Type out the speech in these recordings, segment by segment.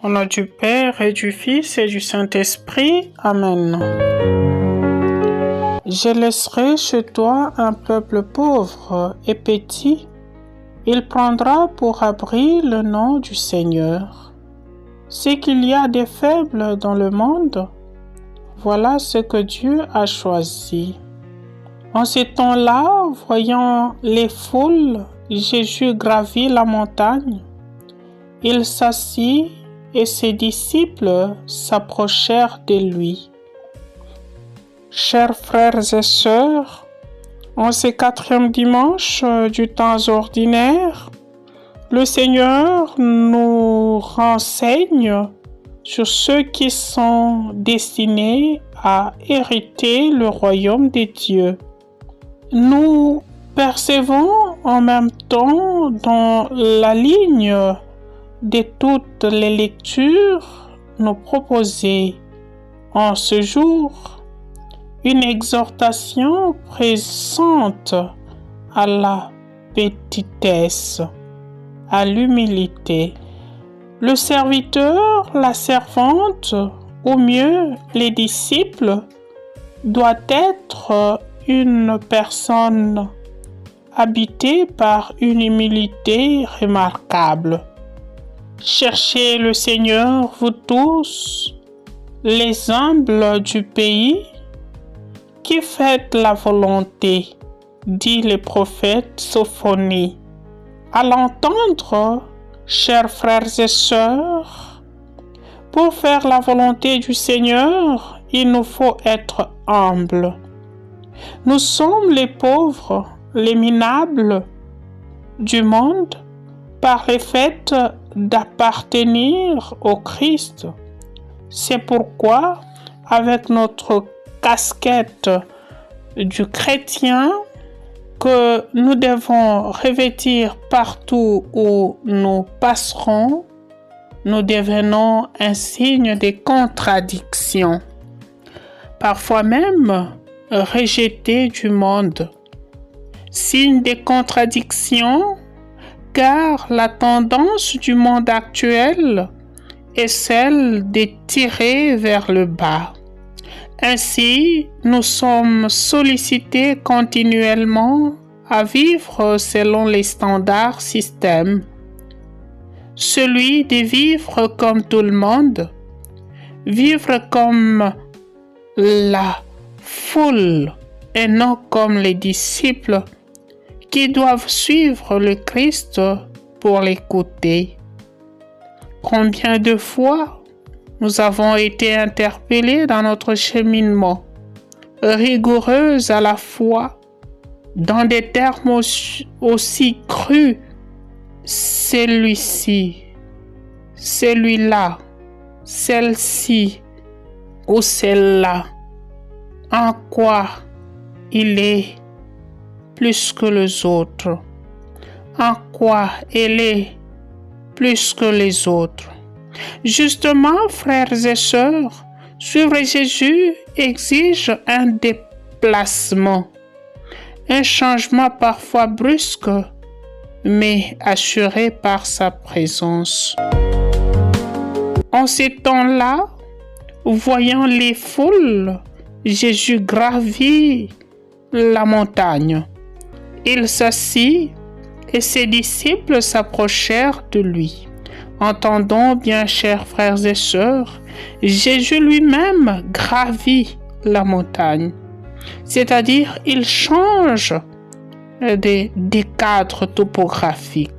Au nom du Père et du Fils et du Saint-Esprit. Amen. Je laisserai chez toi un peuple pauvre et petit. Il prendra pour abri le nom du Seigneur. C'est qu'il y a des faibles dans le monde. Voilà ce que Dieu a choisi. En ces temps-là, voyant les foules, Jésus gravit la montagne. Il s'assit et ses disciples s'approchèrent de lui. Chers frères et sœurs, en ce 4e dimanche du temps ordinaire, le Seigneur nous renseigne sur ceux qui sont destinés à hériter le royaume des dieux. Nous percevons en même temps dans la ligne de toutes les lectures nous proposées en ce jour une exhortation présente à la petitesse, à l'humilité. Le serviteur, la servante, ou mieux les disciples, doit être une personne habitée par une humilité remarquable. Cherchez le Seigneur, vous tous, les humbles du pays, qui faites la volonté, dit le prophète Sophonie. À l'entendre, chers frères et sœurs, pour faire la volonté du Seigneur, il nous faut être humbles. Nous sommes les pauvres, les minables du monde par le fait d'appartenir au Christ. C'est pourquoi, avec notre casquette du chrétien, que nous devons revêtir partout où nous passerons, nous devenons un signe de contradiction, parfois même rejeté du monde. Signe de contradiction, car la tendance du monde actuel est celle de tirer vers le bas. Ainsi, nous sommes sollicités continuellement à vivre selon les standards système. Celui de vivre comme tout le monde, vivre comme la foule et non comme les disciples qui doivent suivre le Christ pour l'écouter. Combien de fois nous avons été interpellés dans notre cheminement, rigoureux à la fois, dans des termes aussi crus, celui-ci, celui-là, celle-ci ou celle-là, en quoi il est plus que les autres, en quoi elle est plus que les autres. Justement, frères et sœurs, suivre Jésus exige un déplacement, un changement parfois brusque, mais assuré par sa présence. En ces temps-là, voyant les foules, Jésus gravit la montagne. Il s'assit et ses disciples s'approchèrent de lui. Entendons bien, chers frères et sœurs, Jésus lui-même gravit la montagne, c'est-à-dire il change des cadres topographiques.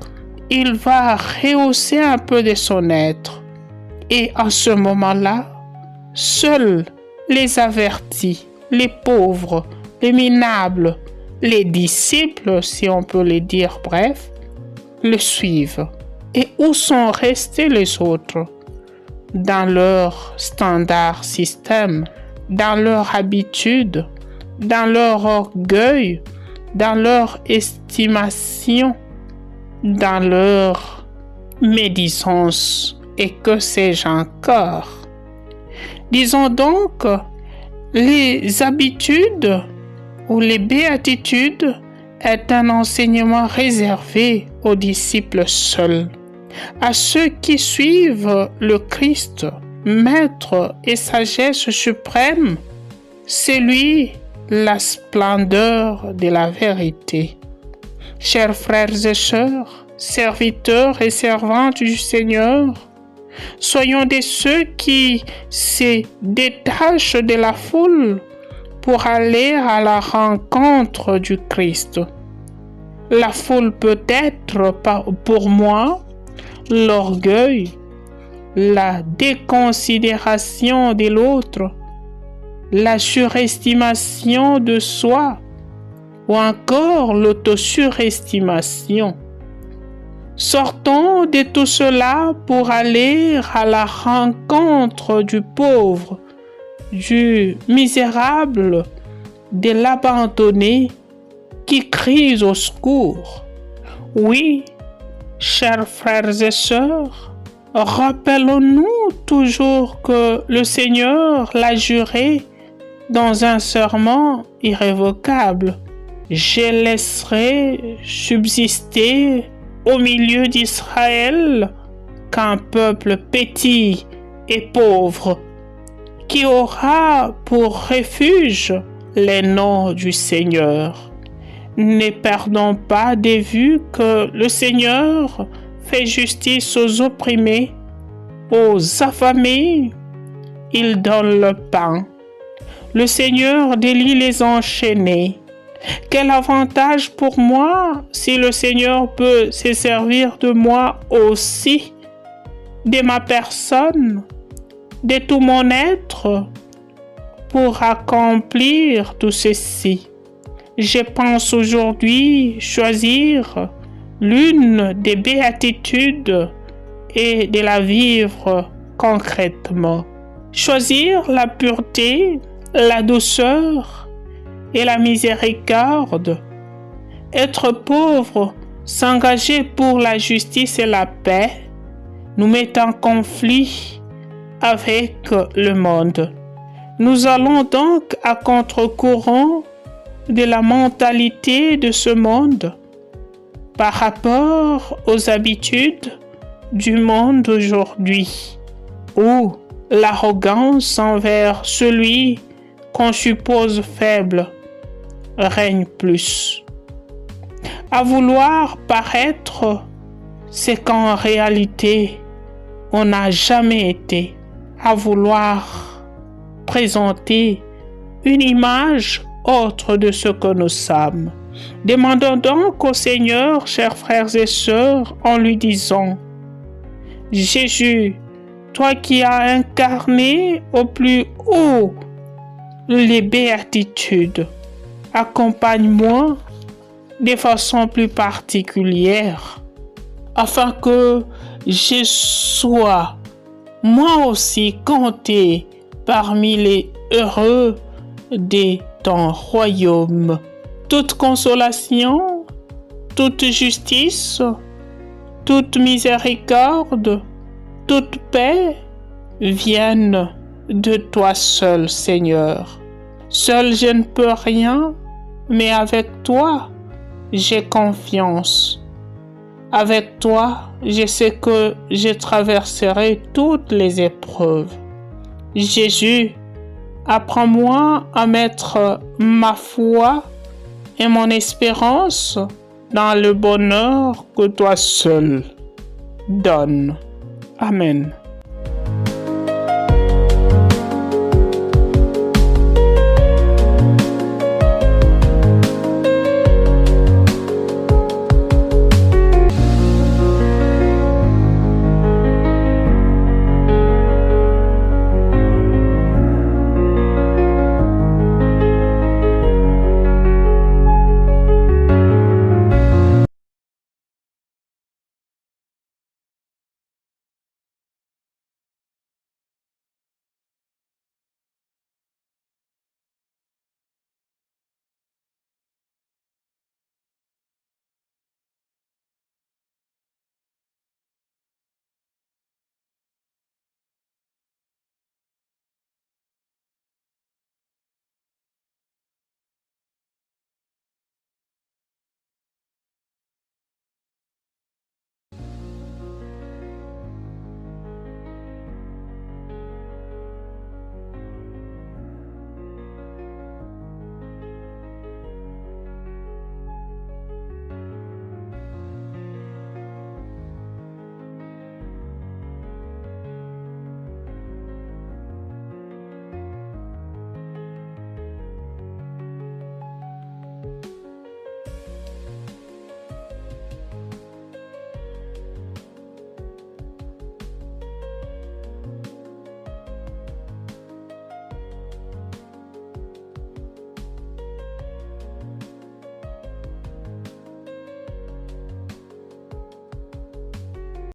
Il va rehausser un peu de son être. Et en ce moment-là, seuls les avertis, les pauvres, les minables, les disciples, si on peut les dire bref, le suivent. Et où sont restés les autres? Dans leur standard système, dans leur habitude, dans leur orgueil, dans leur estimation, dans leur médisance, et que sais-je encore. Disons donc, les habitudes ou les béatitudes est un enseignement réservé aux disciples seuls. À ceux qui suivent le Christ, Maître et sagesse suprême, c'est lui la splendeur de la vérité. Chers frères et sœurs, serviteurs et servantes du Seigneur, soyons de ceux qui se détachent de la foule pour aller à la rencontre du Christ. La foule peut être pour moi l'orgueil, la déconsidération de l'autre, la surestimation de soi ou encore l'autosurestimation. Sortons de tout cela pour aller à la rencontre du pauvre, du misérable, de l'abandonné qui crie au secours. Oui, chers frères et sœurs, rappelons-nous toujours que le Seigneur l'a juré dans un serment irrévocable. Je laisserai subsister au milieu d'Israël qu'un peuple petit et pauvre qui aura pour refuge les noms du Seigneur. Ne perdons pas de vue que le Seigneur fait justice aux opprimés, aux affamés, il donne le pain. Le Seigneur délie les enchaînés. Quel avantage pour moi si le Seigneur peut se servir de moi aussi, de ma personne, de tout mon être, pour accomplir tout ceci. Je pense aujourd'hui choisir l'une des béatitudes et de la vivre concrètement. Choisir la pureté, la douceur et la miséricorde. Être pauvre, s'engager pour la justice et la paix, nous met en conflit avec le monde. Nous allons donc à contre-courant de la mentalité de ce monde par rapport aux habitudes du monde d'aujourd'hui, où l'arrogance envers celui qu'on suppose faible règne plus. À vouloir paraître, c'est qu'en réalité, on n'a jamais été. À vouloir présenter une image autre de ce que nous sommes. Demandons donc au Seigneur, chers frères et sœurs, en lui disant: Jésus, toi qui as incarné au plus haut les béatitudes, accompagne-moi de façon plus particulière, afin que je sois moi aussi compté parmi les heureux de ton royaume. Toute consolation, toute justice, toute miséricorde, toute paix viennent de toi seul, Seigneur. Seul je ne peux rien, mais avec toi, j'ai confiance. Avec toi, je sais que je traverserai toutes les épreuves. Jésus, apprends-moi à mettre ma foi et mon espérance dans le bonheur que toi seul donnes. Amen.